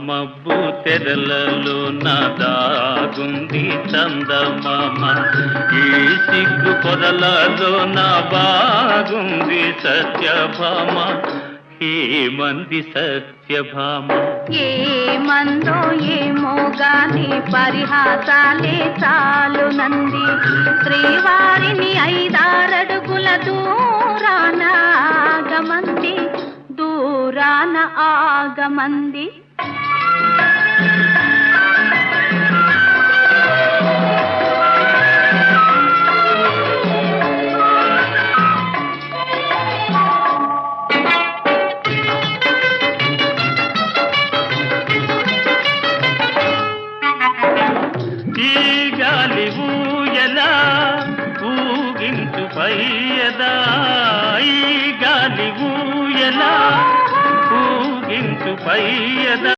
మబ్బు తెరలలో నా దాగుంది చందమామ, ఈ సిగ్గు పొరలలో నా బాగుంది సత్యభామ, ఏమంది సత్యభామ. ఏమందో ఏమో గాని పరిహాసాలే చాలు నంది, శ్రీవారిని 5-6 అడుగుల దూరాన ఆగమంది, దూరాన ఆగమంది. ఈ గాలి ఊయలా ఊగించు పయ్యదా, ఈ గాలి ఊయలా ఊగించు పయ్యదా.